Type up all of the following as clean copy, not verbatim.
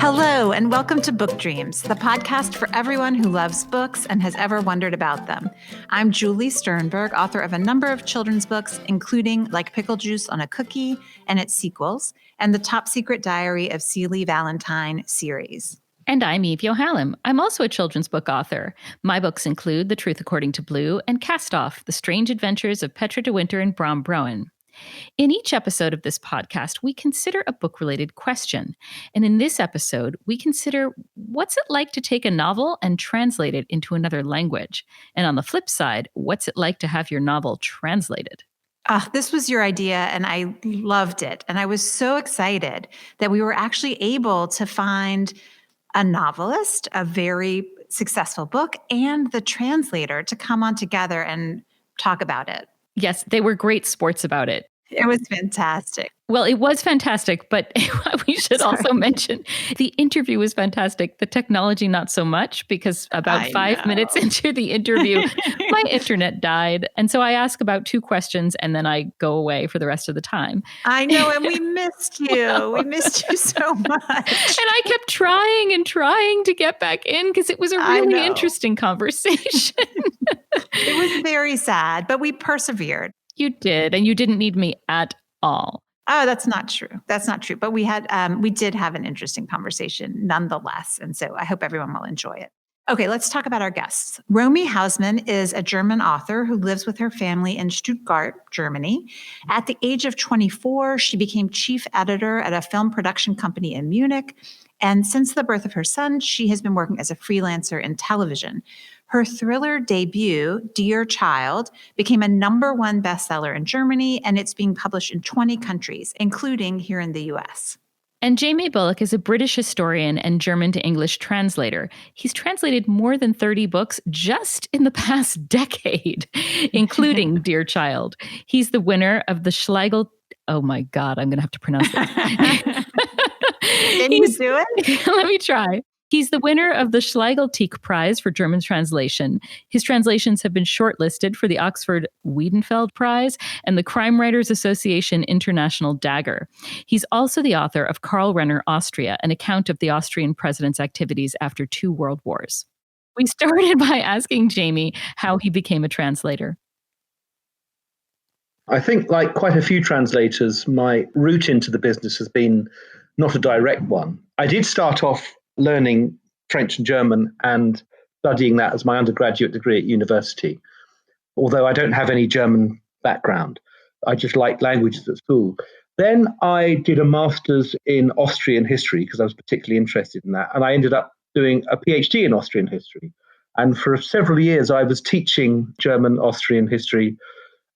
Hello, and welcome to Book Dreams, the podcast for everyone who loves books and has ever wondered about them. I'm Julie Sternberg, author of a number of children's books, including Like Pickle Juice on a Cookie and its sequels, and the Top Secret Diary of Celie Valentine series. And I'm Eve Yohalem. I'm also a children's book author. My books include The Truth According to Blue and Cast Off, The Strange Adventures of Petra de Winter and Bram Broen. In each episode of this podcast, we consider a book-related question. And in this episode, we consider what's it like to take a novel and translate it into another language? And on the flip side, what's it like to have your novel translated? This was your idea, and I loved it. And I was so excited that we were actually able to find a novelist, a very successful book, and the translator to come on together and talk about it. Yes, they were great sports about it. It was fantastic. Well, it was fantastic, but we should also mention the interview was fantastic. The technology, not so much, because about 5 minutes into the interview, my internet died. And so I ask about 2 questions and then I go away for the rest of the time. I know, and we missed you. We missed you so much. And I kept trying to get back in because it was a really interesting conversation. It was very sad, but we persevered. You did, and you didn't need me at all. Oh, that's not true. That's not true. But we did have an interesting conversation nonetheless. And so I hope everyone will enjoy it. Okay, let's talk about our guests. Romy Hausmann is a German author who lives with her family in Stuttgart, Germany. At the age of 24, she became chief editor at a film production company in Munich. And since the birth of her son, she has been working as a freelancer in television. Her thriller debut, Dear Child, became a #1 bestseller in Germany, and it's being published in 20 countries, including here in the U.S. And Jamie Bulloch is a British historian and German to English translator. He's translated more than 30 books just in the past decade, including Dear Child. He's the winner of the Schlegel... Oh my God, I'm going to have to pronounce this. Can you do it? Let me try. He's the winner of the Schlegel-Tieck Prize for German translation. His translations have been shortlisted for the Oxford-Weidenfeld Prize and the Crime Writers Association International Dagger. He's also the author of Karl Renner, Austria, an account of the Austrian president's activities after 2 world wars. We started by asking Jamie how he became a translator. I think, like quite a few translators, my route into the business has been not a direct one. I did start off learning French and German and studying that as my undergraduate degree at university. Although I don't have any German background, I just liked languages at school. Then I did a master's in Austrian history because I was particularly interested in that. And I ended up doing a PhD in Austrian history. And for several years, I was teaching German Austrian history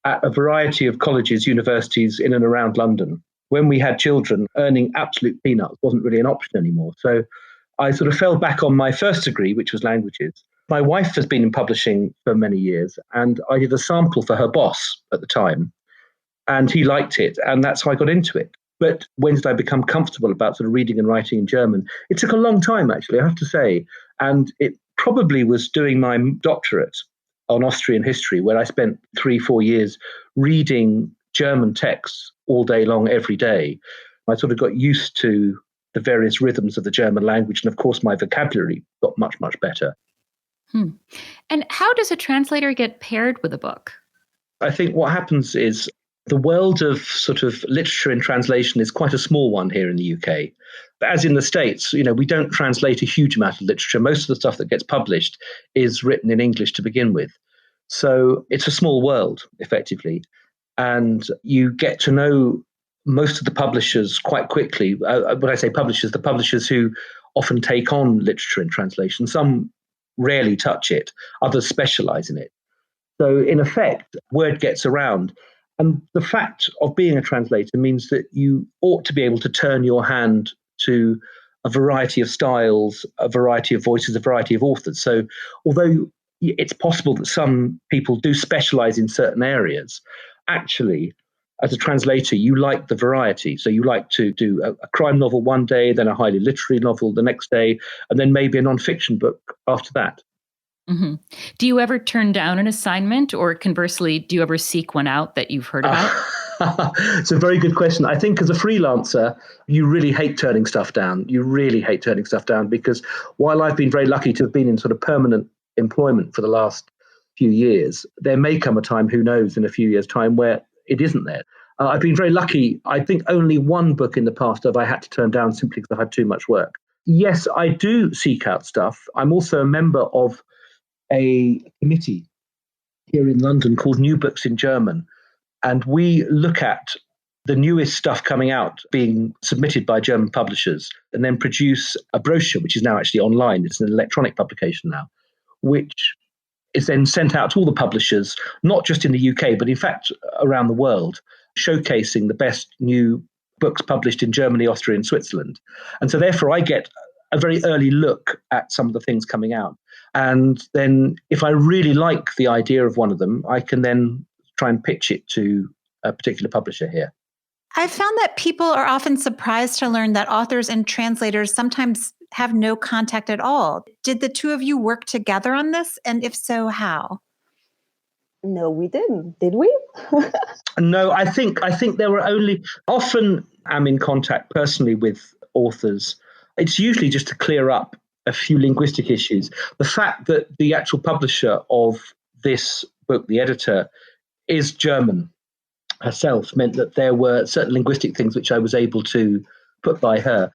at a variety of colleges, universities in and around London. When we had children, earning absolute peanuts wasn't really an option anymore. So I sort of fell back on my first degree, which was languages. My wife has been in publishing for many years, and I did a sample for her boss at the time, and he liked it, and that's how I got into it. But when did I become comfortable about sort of reading and writing in German? It took a long time, actually, I have to say, and it probably was doing my doctorate on Austrian history, where I spent 3-4 years reading German texts all day long, every day. I sort of got used to the various rhythms of the German language. And of course, my vocabulary got much, much better. And how does a translator get paired with a book? I think what happens is the world of sort of literature and translation is quite a small one here in the UK. As in the States, we don't translate a huge amount of literature. Most of the stuff that gets published is written in English to begin with. So it's a small world, effectively. And you get to know most of the publishers quite quickly. When I say publishers, the publishers who often take on literature and translation. Some rarely touch it, others specialize in it. So in effect, word gets around. And the fact of being a translator means that you ought to be able to turn your hand to a variety of styles, a variety of voices, a variety of authors. So although it's possible that some people do specialize in certain areas, actually, as a translator, you like the variety. So you like to do a crime novel one day, then a highly literary novel the next day, and then maybe a nonfiction book after that. Mm-hmm. Do you ever turn down an assignment, or conversely, do you ever seek one out that you've heard about? It's a very good question. I think as a freelancer, you really hate turning stuff down. You really hate turning stuff down because while I've been very lucky to have been in sort of permanent employment for the last few years, there may come a time, who knows, in a few years' time where it isn't there. I've been very lucky. I think only one book in the past have I had to turn down simply because I've had too much work. Yes, I do seek out stuff. I'm also a member of a committee here in London called New Books in German. And we look at the newest stuff coming out being submitted by German publishers and then produce a brochure, which is now actually online. It's an electronic publication now, which is then sent out to all the publishers, not just in the UK, but in fact around the world, showcasing the best new books published in Germany, Austria, and Switzerland. And so therefore I get a very early look at some of the things coming out. And then if I really like the idea of one of them, I can then try and pitch it to a particular publisher here. I found that people are often surprised to learn that authors and translators sometimes have no contact at all. Did the two of you work together on this? And if so, how? No, we didn't. Did we? No, I think there were only, often I'm in contact personally with authors. It's usually just to clear up a few linguistic issues. The fact that the actual publisher of this book, the editor, is German herself meant that there were certain linguistic things which I was able to put by her.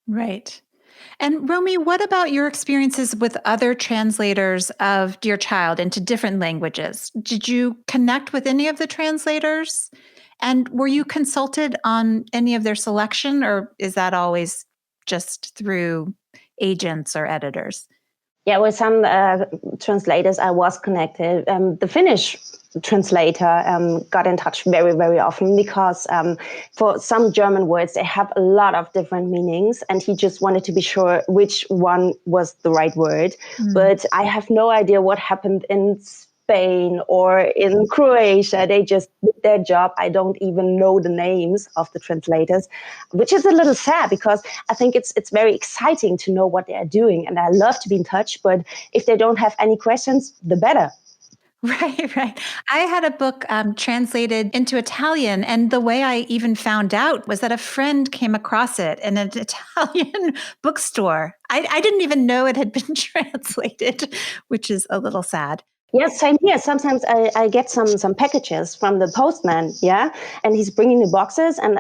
Right. And Romy, what about your experiences with other translators of Dear Child into different languages? Did you connect with any of the translators? And were you consulted on any of their selection, or is that always just through agents or editors? Yeah, with some translators, I was connected. The Finnish translator got in touch very, very often because for some German words, they have a lot of different meanings, and he just wanted to be sure which one was the right word. But I have no idea what happened in Spain or in Croatia. They just did their job. I don't even know the names of the translators, which is a little sad because I think it's very exciting to know what they are doing. And I love to be in touch, but if they don't have any questions, the better. Right, right. I had a book translated into Italian, and the way I even found out was that a friend came across it in an Italian bookstore. I didn't even know it had been translated, which is a little sad. Yes, same here. Sometimes I get some packages from the postman, yeah, and he's bringing the boxes, and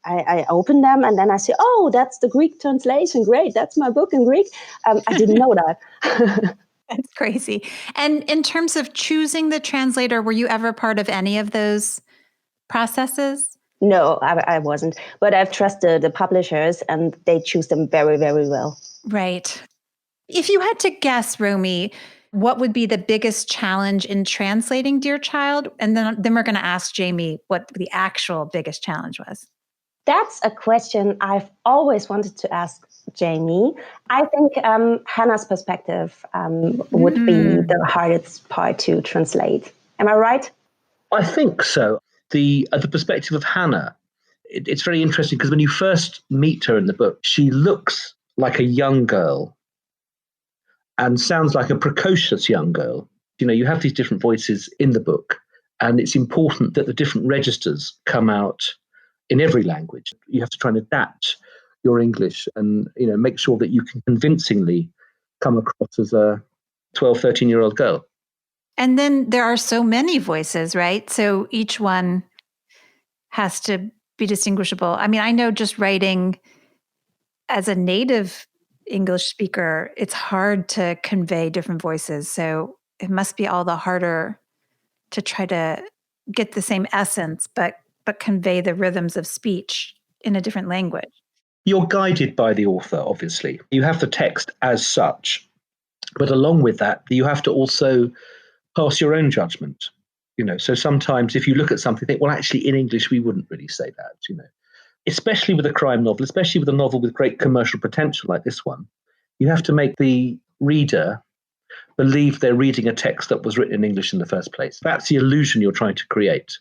I open them, and then I say, oh, that's the Greek translation. Great, that's my book in Greek. I didn't know that. That's crazy. And in terms of choosing the translator, were you ever part of any of those processes? No, I wasn't. But I've trusted the publishers, and they choose them very, very well. Right. If you had to guess, Romy, what would be the biggest challenge in translating Dear Child? And then we're going to ask Jamie what the actual biggest challenge was. That's a question I've always wanted to ask Jamie. I think Hannah's perspective would be the hardest part to translate. Am I right? I think so. The perspective of Hannah, it's very interesting because when you first meet her in the book, she looks like a young girl and sounds like a precocious young girl. You know, you have these different voices in the book, and it's important that the different registers come out in every language. You have to try and adapt your English and, you know, make sure that you can convincingly come across as a 12, 13-year-old girl. And then there are so many voices, right? So each one has to be distinguishable. I mean, I know just writing as a native English speaker, it's hard to convey different voices. So it must be all the harder to try to get the same essence, but convey the rhythms of speech in a different language. You're guided by the author, obviously. You have the text as such, but along with that, you have to also pass your own judgment. You know, so sometimes if you look at something, think, well, actually, in English, we wouldn't really say that, you know. Especially with a crime novel, especially with a novel with great commercial potential like this one, you have to make the reader believe they're reading a text that was written in English in the first place. That's the illusion you're trying to create.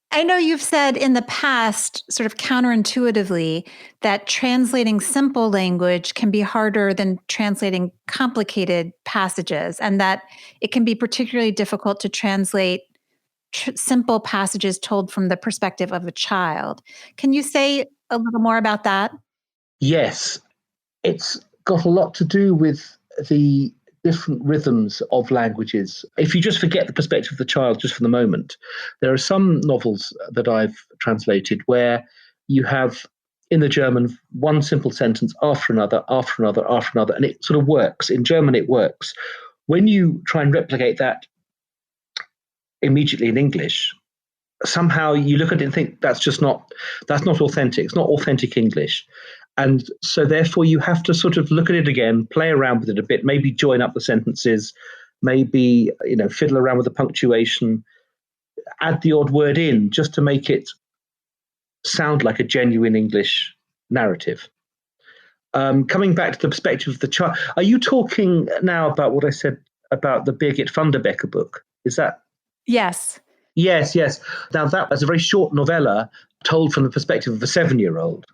I know you've said in the past, sort of counterintuitively, that translating simple language can be harder than translating complicated passages, and that it can be particularly difficult to translate simple passages told from the perspective of a child. Can you say a little more about that? Yes, it's got a lot to do with the different rhythms of languages. If you just forget the perspective of the child just for the moment, there are some novels that I've translated where you have in the German one simple sentence after another, after another, after another, and it sort of works. In German, it works. When you try and replicate that immediately in English, somehow you look at it and think that's not authentic. It's not authentic English. And so therefore you have to sort of look at it again, play around with it a bit, maybe join up the sentences, maybe, fiddle around with the punctuation, add the odd word in just to make it sound like a genuine English narrative. Coming back to the perspective of the child, are you talking now about what I said about the Birgit van der Becker book? Is that? Yes. Yes. Now that was a very short novella told from the perspective of a 7-year-old.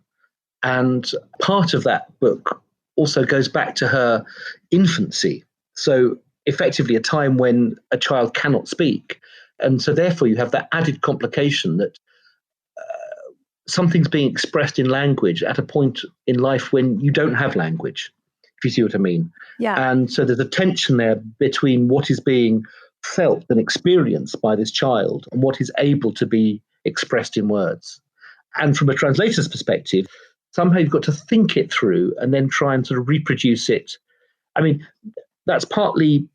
And part of that book also goes back to her infancy. So effectively a time when a child cannot speak. And so therefore you have that added complication that something's being expressed in language at a point in life when you don't have language, if you see what I mean. Yeah. And so there's a tension there between what is being felt and experienced by this child and what is able to be expressed in words. And from a translator's perspective, somehow you've got to think it through and then try and sort of reproduce it. I mean, that's partly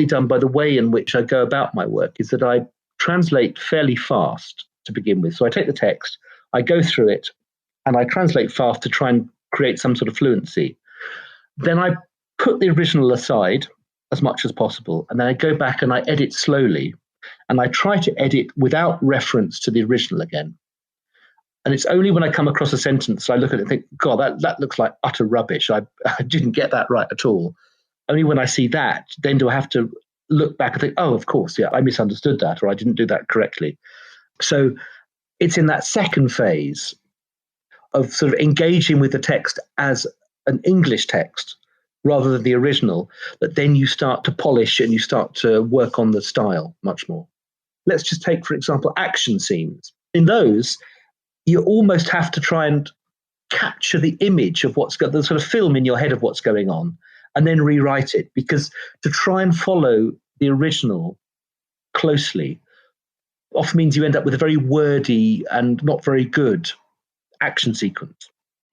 done by the way in which I go about my work, is that I translate fairly fast to begin with. So I take the text, I go through it, and I translate fast to try and create some sort of fluency. Then I put the original aside as much as possible, and then I go back and I edit slowly, and I try to edit without reference to the original again. And it's only when I come across a sentence I look at it and think, God, that looks like utter rubbish. I didn't get that right at all. Only when I see that, then do I have to look back and think, oh, of course, yeah, I misunderstood that, or I didn't do that correctly. So it's in that second phase of sort of engaging with the text as an English text rather than the original that then you start to polish and you start to work on the style much more. Let's just take, for example, action scenes. In those, you almost have to try and capture the image of what's got the sort of film in your head of what's going on and then rewrite it, because to try and follow the original closely often means you end up with a very wordy and not very good action sequence.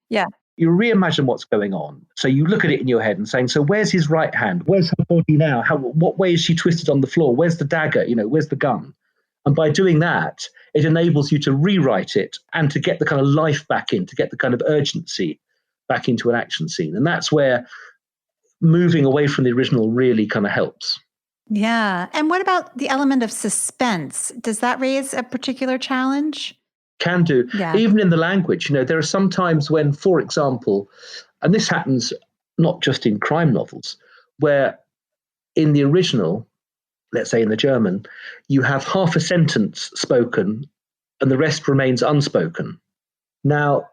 Yeah. You reimagine what's going on. So you look at it in your head and saying, so where's his right hand? Where's her body now? What way is she twisted on the floor? Where's the dagger? Where's the gun? And by doing that, it enables you to rewrite it and to get the kind of life back in, to get the kind of urgency back into an action scene. And that's where moving away from the original really kind of helps. Yeah. And what about the element of suspense? Does that raise a particular challenge? Can do. Yeah. Even in the language, there are some times when, for example, and this happens not just in crime novels, where in the original, let's say in the German, you have half a sentence spoken and the rest remains unspoken. Now,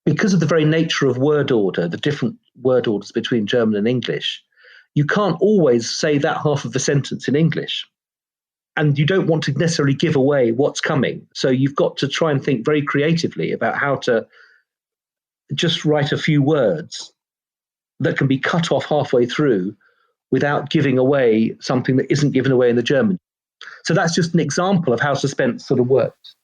because of the very nature of word order, the different word orders between German and English, you can't always say that half of the sentence in English. And you don't want to necessarily give away what's coming. So you've got to try and think very creatively about how to just write a few words that can be cut off halfway through without giving away something that isn't given away in the German. So that's just an example of how suspense sort of works.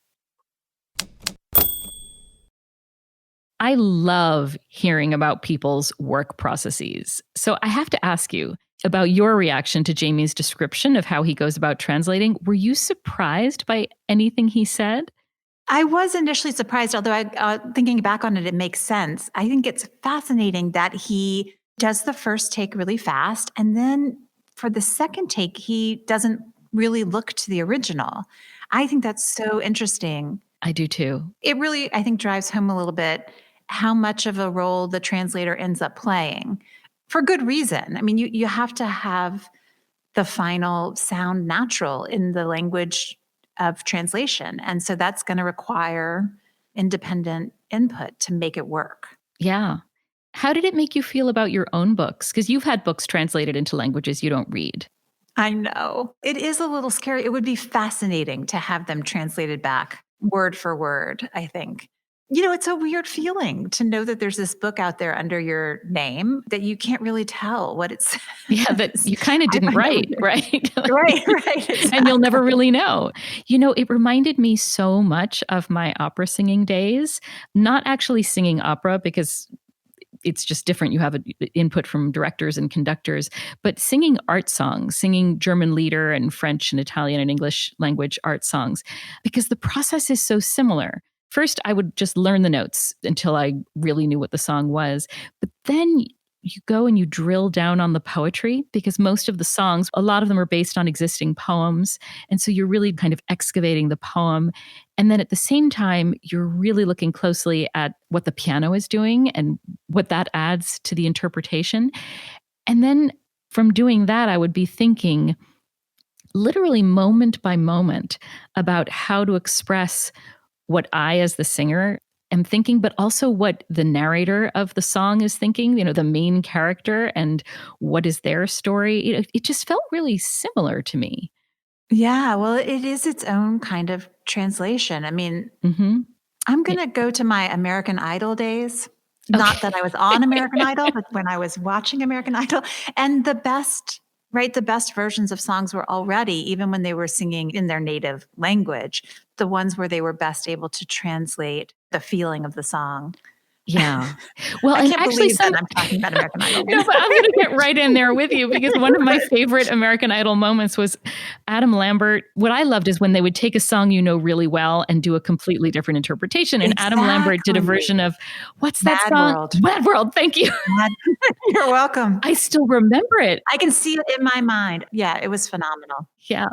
I love hearing about people's work processes. So I have to ask you about your reaction to Jamie's description of how he goes about translating. Were you surprised by anything he said? I was initially surprised, although thinking back on it, it makes sense. I think it's fascinating that he does the first take really fast, and then for the second take, he doesn't really look to the original. I think that's so interesting. I do too. It really, I think, drives home a little bit how much of a role the translator ends up playing, for good reason. I mean, you have to have the final sound natural in the language of translation. And so that's going to require independent input to make it work. Yeah. How did it make you feel about your own books? Because you've had books translated into languages you don't read. I know. It is a little scary. It would be fascinating to have them translated back word for word, I think. It's a weird feeling to know that there's this book out there under your name that you can't really tell what it's. Yeah, that you kind of didn't write, right? Right. Exactly. And you'll never really know. It reminded me so much of my opera singing days, not actually singing opera because it's just different. You have input from directors and conductors, but singing art songs, singing German lieder and French and Italian and English language art songs, because the process is so similar. First, I would just learn the notes until I really knew what the song was. But then you go and you drill down on the poetry, because most of the songs, a lot of them are based on existing poems. And so you're really kind of excavating the poem. And then at the same time, you're really looking closely at what the piano is doing and what that adds to the interpretation. And then from doing that, I would be thinking literally moment by moment about how to express what I, as the singer, am thinking, but also what the narrator of the song is thinking, the main character, and what is their story. It just felt really similar to me. Yeah, well, it is its own kind of translation. I mean, I'm going to go to my American Idol days. Okay. Not that I was on American Idol, but when I was watching American Idol. And the best versions of songs were already, even when they were singing in their native language, the ones where they were best able to translate the feeling of the song. Yeah. Well, I can't believe that I'm talking about American Idol. No, but I'm going to get right in there with you, because one of my favorite American Idol moments was Adam Lambert. What I loved is when they would take a song really well and do a completely different interpretation. And Adam Lambert did a version of, what's that song? World. Mad World. Thank you. You're welcome. I still remember it. I can see it in my mind. Yeah, it was phenomenal. Yeah.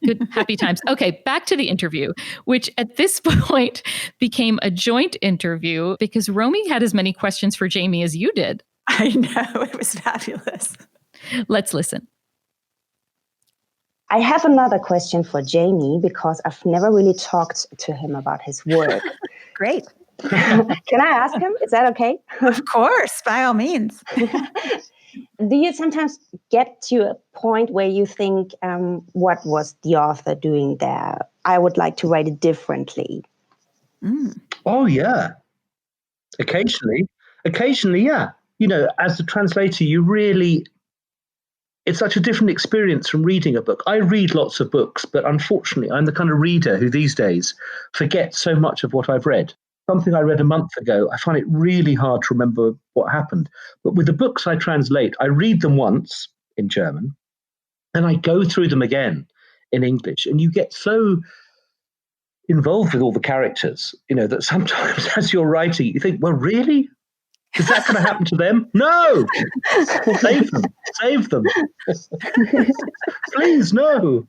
Good, happy times. Okay, back to the interview, which at this point became a joint interview because Romy had as many questions for Jamie as you did. I know, it was fabulous. Let's listen. I have another question for Jamie because I've never really talked to him about his work. Great. Can I ask him? Is that okay? Of course, by all means. Do you sometimes get to a point where you think, what was the author doing there? I would like to write it differently. Oh, yeah. Occasionally, yeah. As a translator, it's such a different experience from reading a book. I read lots of books, but unfortunately, I'm the kind of reader who these days forgets so much of what I've read. Something I read a month ago, I find it really hard to remember what happened. But with the books I translate, I read them once in German, and I go through them again in English. And you get so involved with all the characters, that sometimes as you're writing, you think, well, really? Is that going to happen to them? No! Save them. Please, no.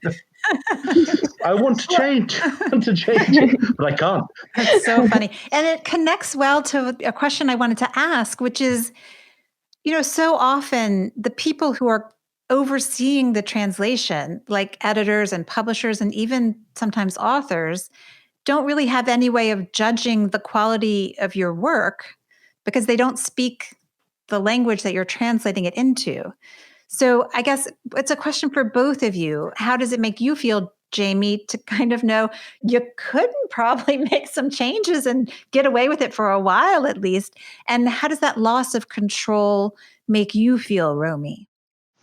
I want to change it, but I can't. That's so funny. And it connects well to a question I wanted to ask, which is, so often the people who are overseeing the translation, like editors and publishers and even sometimes authors, don't really have any way of judging the quality of your work because they don't speak the language that you're translating it into. So I guess it's a question for both of you. How does it make you feel, Jamie, to kind of know you couldn't probably make some changes and get away with it for a while at least? And how does that loss of control make you feel, Romy?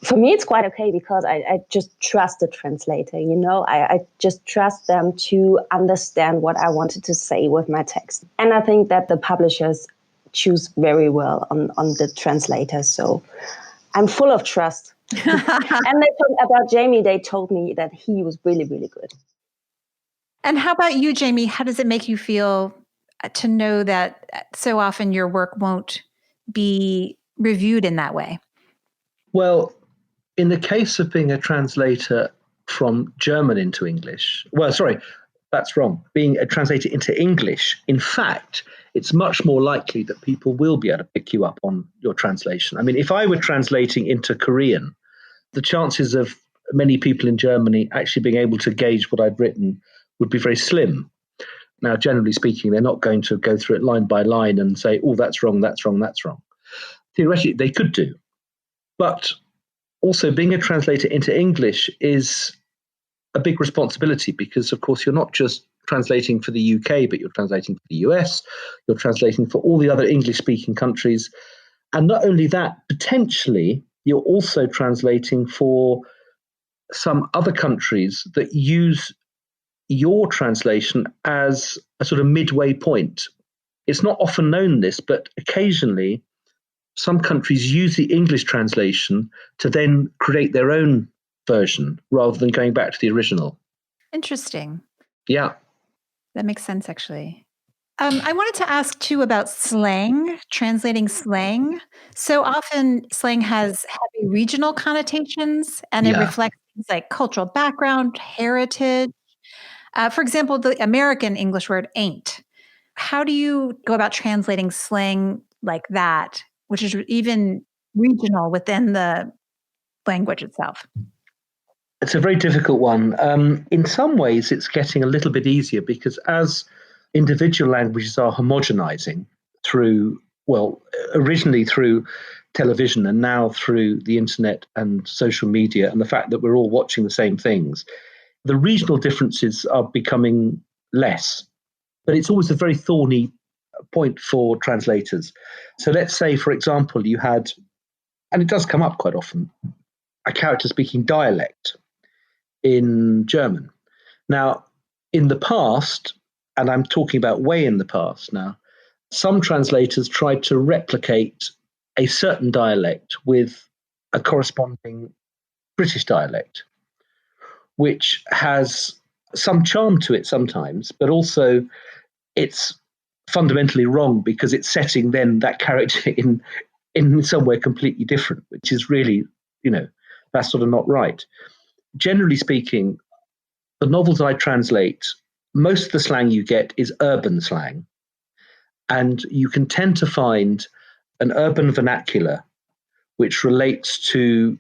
For me, it's quite okay because I just trust the translator, I just trust them to understand what I wanted to say with my text. And I think that the publishers choose very well on the translator. So I'm full of trust. And about Jamie, they told me that he was really, really good. And how about you, Jamie? How does it make you feel to know that so often your work won't be reviewed in that way? Well, in the case of being a translator from German into English, that's wrong. Being a translator into English, in fact, it's much more likely that people will be able to pick you up on your translation. I mean, if I were translating into Korean, the chances of many people in Germany actually being able to gauge what I've written would be very slim. Now, generally speaking, they're not going to go through it line by line and say, oh, that's wrong, that's wrong, that's wrong. Theoretically, they could do. But also being a translator into English is a big responsibility because, of course, you're not just translating for the UK, but you're translating for the US, you're translating for all the other English-speaking countries. And not only that, potentially, you're also translating for some other countries that use your translation as a sort of midway point. It's not often known this, but occasionally some countries use the English translation to then create their own version rather than going back to the original. Interesting. Yeah. That makes sense, actually. I wanted to ask, too, about slang, translating slang. So often slang has heavy regional connotations, and it reflects things like cultural background, heritage. For example, the American English word ain't. How do you go about translating slang like that, which is even regional within the language itself? It's a very difficult one. In some ways, it's getting a little bit easier because as individual languages are homogenizing through, well, originally through television and now through the internet and social media and the fact that we're all watching the same things, the regional differences are becoming less. But it's always a very thorny point for translators. So let's say, for example, you had, and it does come up quite often, a character speaking dialect in German. Now, in the past, and I'm talking about way in the past now, some translators tried to replicate a certain dialect with a corresponding British dialect, which has some charm to it sometimes, but also it's fundamentally wrong because it's setting then that character in somewhere completely different, which is really, that's sort of not right. Generally speaking, the novels I translate, most of the slang you get is urban slang. And you can tend to find an urban vernacular which relates to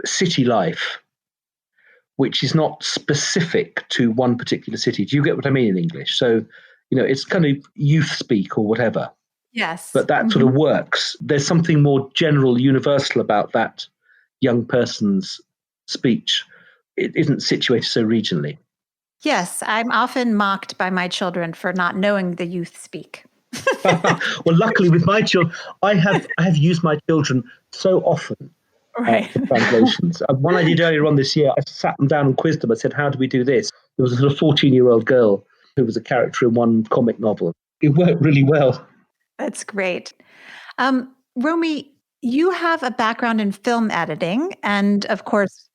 city life, which is not specific to one particular city. Do you get what I mean in English? So, it's kind of youth speak or whatever. Yes. But that sort of works. There's something more general, universal about that young person's speech. It isn't situated so regionally. Yes, I'm often mocked by my children for not knowing the youth speak. Well, luckily with my children, I have used my children so often for translations. One I did earlier on this year, I sat them down and quizzed them. I said, how do we do this? There was a sort of 14-year-old girl who was a character in one comic novel. It worked really well. That's great. Romy, you have a background in film editing, and of course,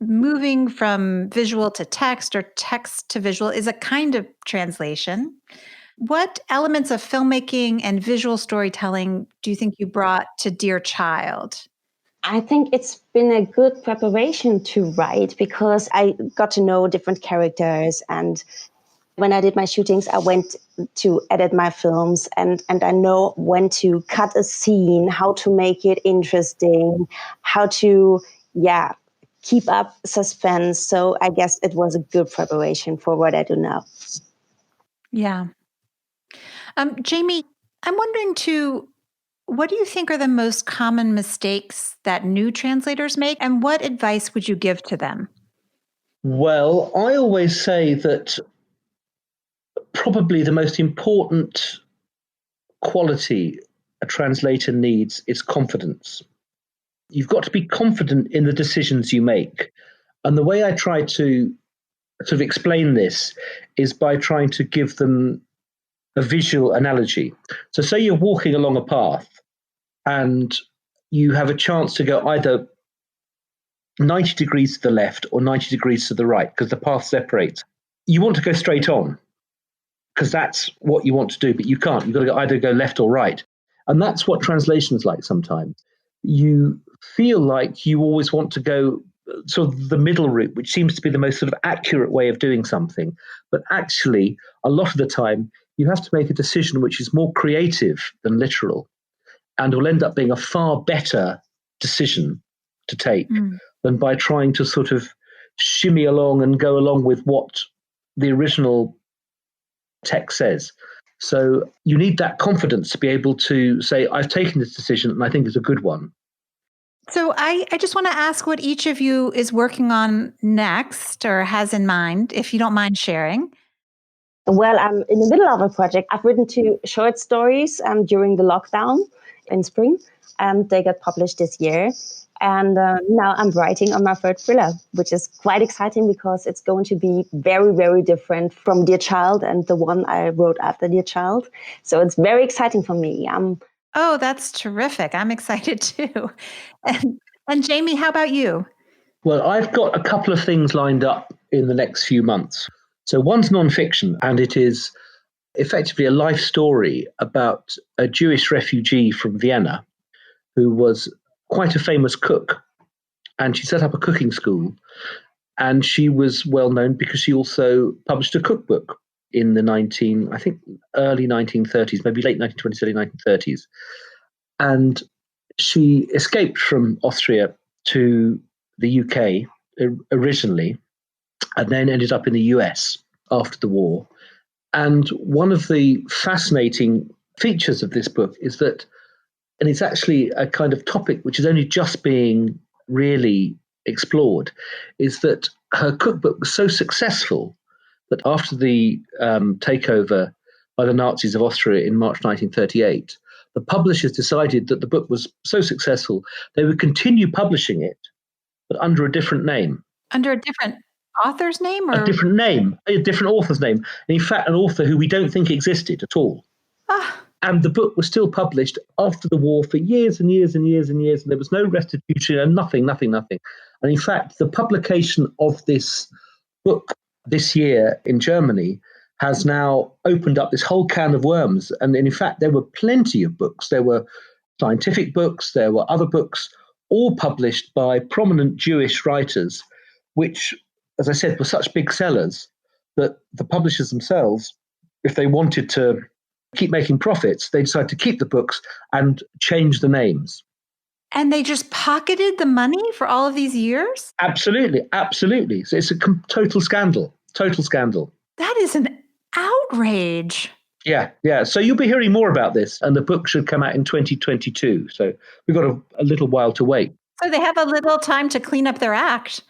moving from visual to text or text to visual is a kind of translation. What elements of filmmaking and visual storytelling do you think you brought to Dear Child? I think it's been a good preparation to write because I got to know different characters, and when I did my shootings, I went to edit my films and I know when to cut a scene, how to make it interesting, how to, keep up suspense. So I guess it was a good preparation for what I do now. Yeah. Jamie, I'm wondering too, what do you think are the most common mistakes that new translators make, and what advice would you give to them? Well, I always say that probably the most important quality a translator needs is confidence. You've got to be confident in the decisions you make. And the way I try to sort of explain this is by trying to give them a visual analogy. So say you're walking along a path and you have a chance to go either 90 degrees to the left or 90 degrees to the right because the path separates. You want to go straight on because that's what you want to do, but you can't. You've got to either go left or right. And that's what translation's like sometimes. You feel like you always want to go sort of the middle route, which seems to be the most sort of accurate way of doing something. But actually, a lot of the time, you have to make a decision which is more creative than literal and will end up being a far better decision to take than by trying to sort of shimmy along and go along with what the original text says. So you need that confidence to be able to say, I've taken this decision and I think it's a good one. So I just want to ask what each of you is working on next or has in mind, if you don't mind sharing. Well, I'm in the middle of a project. I've written 2 short stories during the lockdown in spring, and they got published this year. And now I'm writing on my third thriller, which is quite exciting because it's going to be very, very different from Dear Child and the one I wrote after Dear Child. So it's very exciting for me. Oh, that's terrific. I'm excited too. And Jamie, how about you? Well, I've got a couple of things lined up in the next few months. So one's nonfiction, and it is effectively a life story about a Jewish refugee from Vienna who was quite a famous cook. And she set up a cooking school. And she was well known because she also published a cookbook in the early 1930s, maybe late 1920s, early 1930s. And she escaped from Austria to the UK originally, and then ended up in the US after the war. And one of the fascinating features of this book is that, and it's actually a kind of topic which is only just being really explored, is that her cookbook was so successful that after the takeover by the Nazis of Austria in March 1938, the publishers decided that the book was so successful they would continue publishing it, but under a different name. Under a different author's name? Or? A different name, a different author's name. And in fact, an author who we don't think existed at all. And the book was still published after the war for years and years and years and years, and there was no restitution and nothing. And in fact, the publication of this book this year in Germany has now opened up this whole can of worms. And in fact, there were plenty of books. There were scientific books, there were other books, all published by prominent Jewish writers, which, as I said, were such big sellers that the publishers themselves, if they wanted to keep making profits, they decided to keep the books and change the names. And they just pocketed the money for all of these years? Absolutely. So it's a total scandal. That is an outrage. Yeah. So you'll be hearing more about this, and the book should come out in 2022. So we've got a little while to wait. So they have a little time to clean up their act.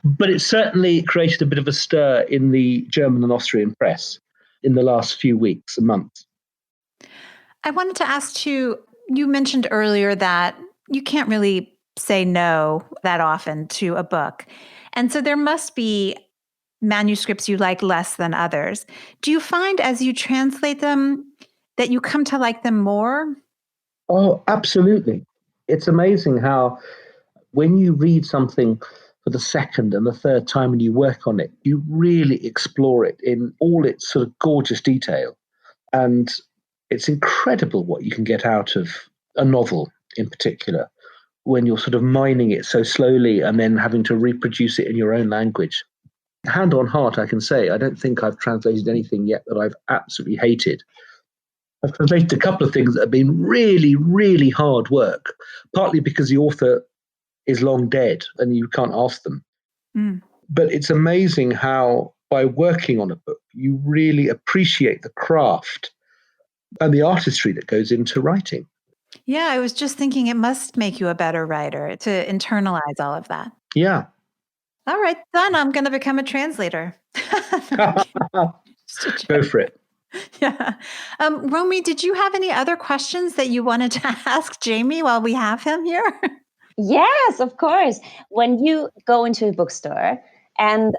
But it certainly created a bit of a stir in the German and Austrian press in the last few weeks and months. I wanted to ask too, you mentioned earlier that you can't really say no that often to a book. And so there must be manuscripts you like less than others. Do you find as you translate them that you come to like them more? Oh, absolutely. It's amazing how when you read something for the second and the third time and you work on it, you really explore it in all its sort of gorgeous detail. And it's incredible what you can get out of a novel in particular when you're sort of mining it so slowly and then having to reproduce it in your own language. Hand on heart, I can say, I don't think I've translated anything yet that I've absolutely hated. I've translated a couple of things that have been really, really hard work, partly because the author is long dead and you can't ask them. But it's amazing how by working on a book, you really appreciate the craft and the artistry that goes into writing. Yeah, I was just thinking it must make you a better writer to internalize all of that. Yeah. All right, then I'm going to become a translator. Go for it. Yeah. Romy, did you have any other questions that you wanted to ask Jamie while we have him here? Yes, of course. When you go into a bookstore and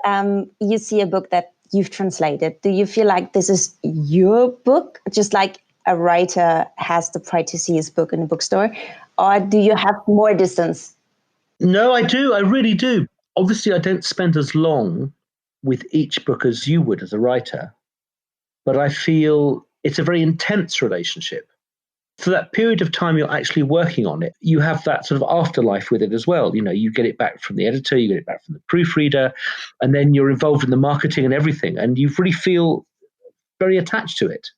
you see a book that you've translated, do you feel like this is your book, just like a writer has the pride to see his book in a bookstore? Or do you have more distance? No, I do. I really do. Obviously, I don't spend as long with each book as you would as a writer, but I feel it's a very intense relationship. For that period of time you're actually working on it, you have that sort of afterlife with it as well. You know, you get it back from the editor, you get it back from the proofreader, and then you're involved in the marketing and everything, and you really feel very attached to it.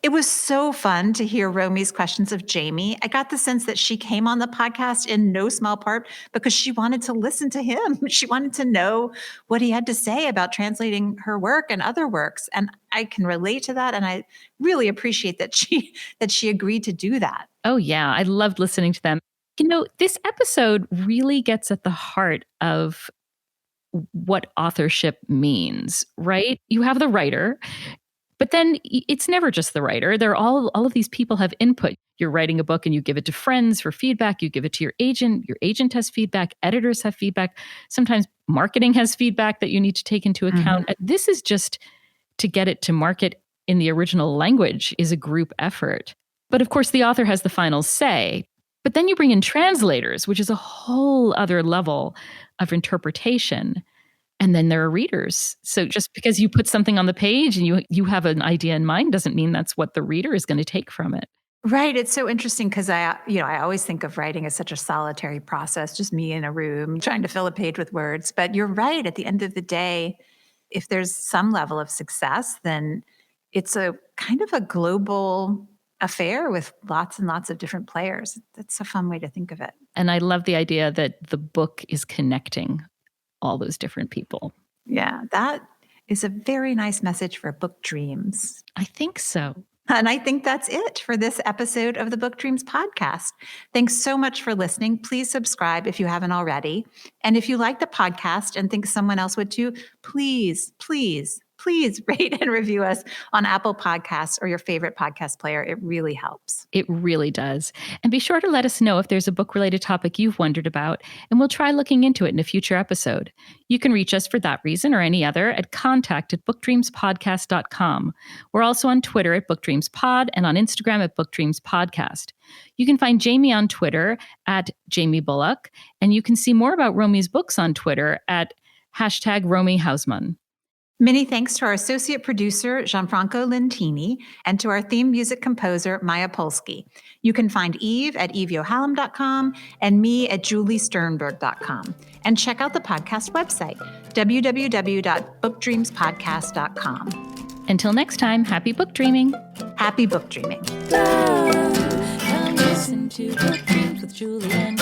It was so fun to hear Romy's questions of Jamie. I got the sense that she came on the podcast in no small part because she wanted to listen to him. She wanted to know what he had to say about translating her work and other works. And I can relate to that. And I really appreciate that she agreed to do that. Oh, yeah. I loved listening to them. You know, this episode really gets at the heart of what authorship means, right? You have the writer. But then it's never just the writer. There are all of these people have input. You're writing a book and you give it to friends for feedback. You give it to your agent. Your agent has feedback. Editors have feedback. Sometimes marketing has feedback that you need to take into account. Mm-hmm. This is just to get it to market in the original language is a group effort. But of course, the author has the final say. But then you bring in translators, which is a whole other level of interpretation. And then there are readers. So just because you put something on the page and you have an idea in mind doesn't mean that's what the reader is going to take from it. Right. It's so interesting because I always think of writing as such a solitary process, just me in a room trying to fill a page with words. But you're right. At the end of the day, if there's some level of success, then it's a kind of a global affair with lots and lots of different players. That's a fun way to think of it. And I love the idea that the book is connecting all those different people. Yeah, that is a very nice message for book dreams. I think so. And I think that's it for this episode of the Book Dreams podcast. Thanks so much for listening. Please subscribe if you haven't already. And if you like the podcast and think someone else would too, please rate and review us on Apple Podcasts or your favorite podcast player. It really helps. It really does. And be sure to let us know if there's a book-related topic you've wondered about, and we'll try looking into it in a future episode. You can reach us for that reason or any other at contact@bookdreamspodcast.com. We're also on Twitter at BookDreamsPod and on Instagram at BookDreamsPodcast. You can find Jamie on Twitter at Jamie Bulloch, and you can see more about Romy's books on Twitter at #Romy Hausmann. Many thanks to our associate producer, Gianfranco Lentini, and to our theme music composer, Maya Polsky. You can find Eve at eveyohallam.com and me at juliesternberg.com. And check out the podcast website, www.bookdreamspodcast.com. Until next time, happy book dreaming. Happy book dreaming. Come listen to Book Dreams with Julie and